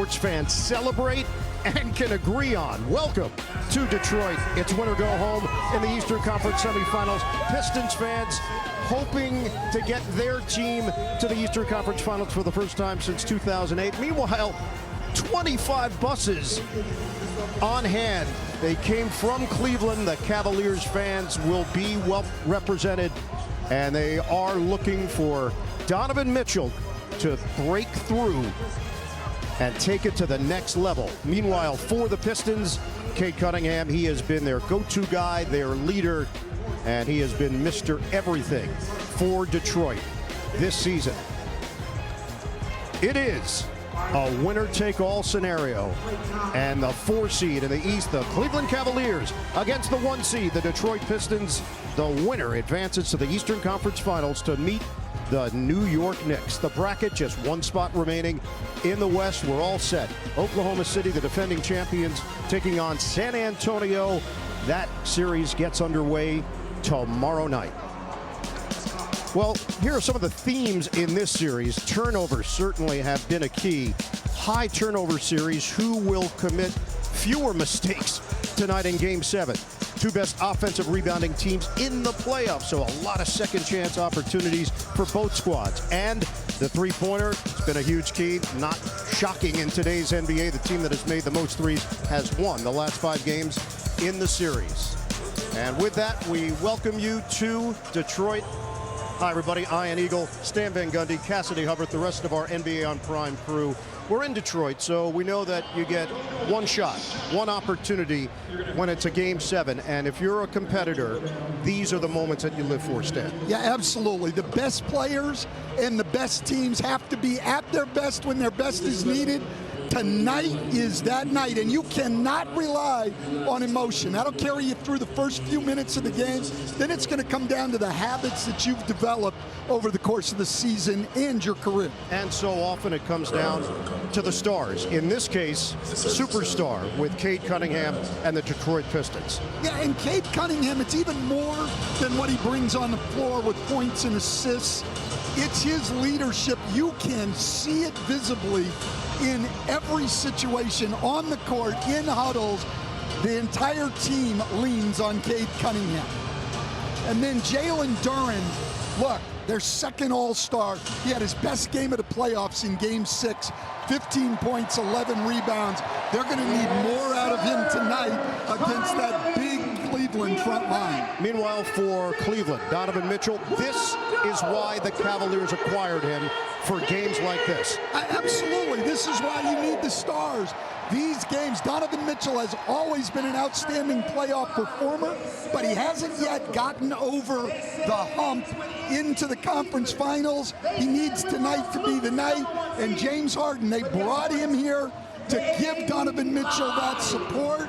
Sports fans celebrate and can agree on. Welcome to Detroit. It's win or go home in the Eastern Conference Semifinals. Pistons fans hoping to get their team to the Eastern Conference Finals for the first time since 2008. Meanwhile, 25 buses on hand. They came from Cleveland. The Cavaliers fans will be well represented, and they are looking for Donovan Mitchell to break through and take it to the next level. Meanwhile, for the Pistons, Cade Cunningham, he has been their go-to guy, their leader, and he has been Mr. Everything for Detroit this season. It is a winner-take-all scenario, and the 4 seed in the East, the Cleveland Cavaliers, against the 1 seed, the Detroit Pistons. The winner advances to the Eastern Conference Finals to meet the New York Knicks. The bracket, just 1 spot remaining in the West. We're all set. Oklahoma City, the defending champions, taking on San Antonio. That series gets underway tomorrow night. Well, here are some of the themes in this series. Turnovers certainly have been a key. High turnover series. Who will commit fewer mistakes tonight in Game 7? 2 best offensive rebounding teams in the playoffs, so a lot of second chance opportunities for both squads. And the three-pointer, it's been a huge key. Not shocking in today's NBA. The team that has made the most threes has won the last 5 games in the series. And with that, we welcome you to Detroit. Hi, everybody. Ian Eagle, Stan Van Gundy, Cassidy Hubbard, the rest of our NBA on Prime crew. We're in Detroit, so we know that you get 1 shot, 1 opportunity when it's a Game 7. And if you're a competitor, these are the moments that you live for, Stan. Yeah, absolutely. The best players and the best teams have to be at their best when their best is needed. Tonight is that night, and you cannot rely on emotion. That'll carry you through the first few minutes of the game. Then it's going to come down to the habits that you've developed over the course of the season and your career. And so often it comes down to the stars. In this case, superstar with Cade Cunningham and the Detroit Pistons. Yeah, and Cade Cunningham, it's even more than what he brings on the floor with points and assists. It's his leadership. You can see it visibly in every situation, on the court, in huddles. The entire team leans on Cade Cunningham. And then Jalen Duren, look, their second all-star. He had his best game of the playoffs in Game 6. 15 points, 11 rebounds. They're going to need more out of him tonight against that big Cleveland front line. Meanwhile, for Cleveland, Donovan Mitchell, this is why the Cavaliers acquired him for games like this. Absolutely. This is why you need the stars. These games, Donovan Mitchell has always been an outstanding playoff performer, but he hasn't yet gotten over the hump into the conference finals. He needs tonight to be the night, and James Harden, they brought him here to give Donovan Mitchell that support.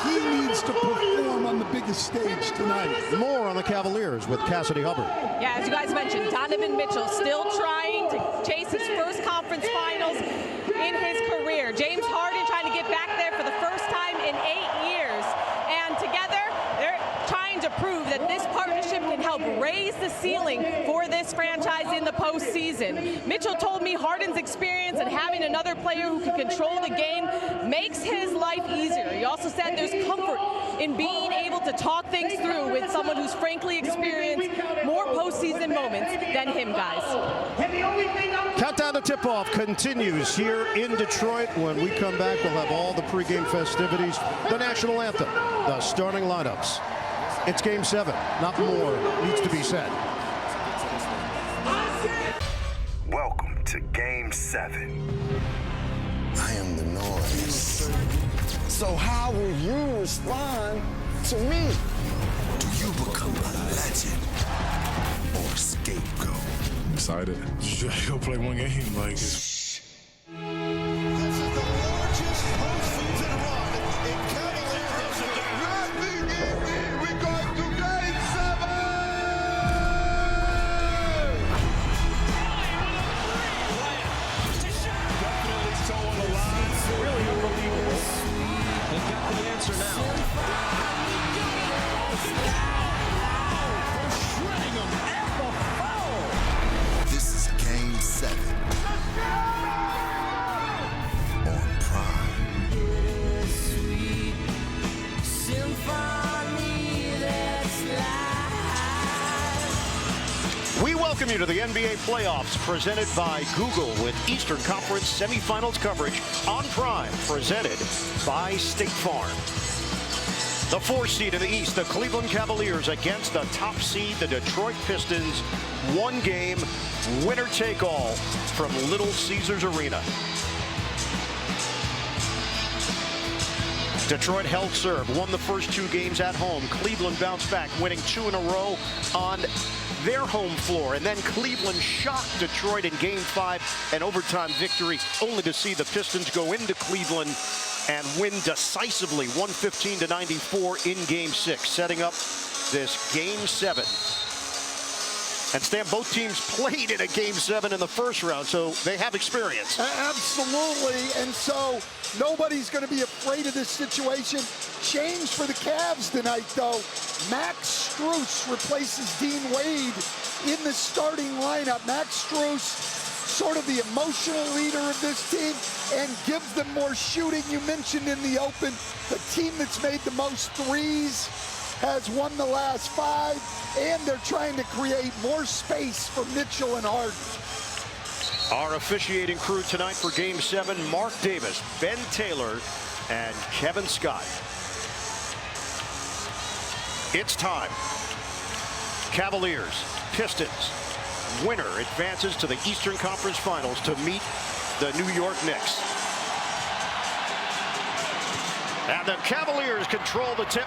He needs to perform on the biggest stage tonight. More on the Cavaliers with Cassidy Hubbard. Yeah, as you guys mentioned, Donovan Mitchell still trying to chase his first conference finals in his career. James Harden trying to get back there for the first time in 8 years. And together, they're trying to prove that this partnership can help raise the ceiling for this franchise in the postseason. Mitchell told me Harden's experience and having another player who can control the game makes his life easier. He also said there's comfort in being able to talk things through with someone who's frankly experienced more postseason moments than him, guys. Countdown to tip-off continues here in Detroit. When we come back, we'll have all the pregame festivities, the national anthem, the starting lineups. It's Game 7. Not more needs to be said. Welcome to Game 7. I am the noise. So how will you respond to me? Do you become a legend or a scapegoat? I'm excited. Just go play 1 game like this. This is the largest postseason run in Cavaliers history. We go to Game 7. Definitely so on the line. Really unbelievable. They've got the answer now. This is Game 7. seed of the NBA playoffs, presented by Google, with Eastern Conference semifinals coverage on Prime, presented by State Farm. The 4 seed in the East, the Cleveland Cavaliers, against the top seed, the Detroit Pistons. One game, winner take all from Little Caesars Arena. Detroit held serve, won the first 2 games at home. Cleveland bounced back, winning 2 in a row on their home floor. And then Cleveland shocked Detroit in Game 5, an overtime victory, only to see the Pistons go into Cleveland and win decisively, 115-94 in Game 6, setting up this Game 7. And Stan, both teams played in a Game 7 in the first round, so they have experience. Absolutely, and so nobody's going to be afraid of this situation. Change for the Cavs tonight, though. Max Strus replaces Dean Wade in the starting lineup. Max Strus, sort of the emotional leader of this team, and gives them more shooting. You mentioned in the open, the team that's made the most threes has won the last 5, and they're trying to create more space for Mitchell and Harden. Our officiating crew tonight for Game 7, Mark Davis, Ben Taylor, and Kevin Scott. It's time. Cavaliers, Pistons. Winner advances to the Eastern Conference Finals to meet the New York Knicks. And the Cavaliers control the tip.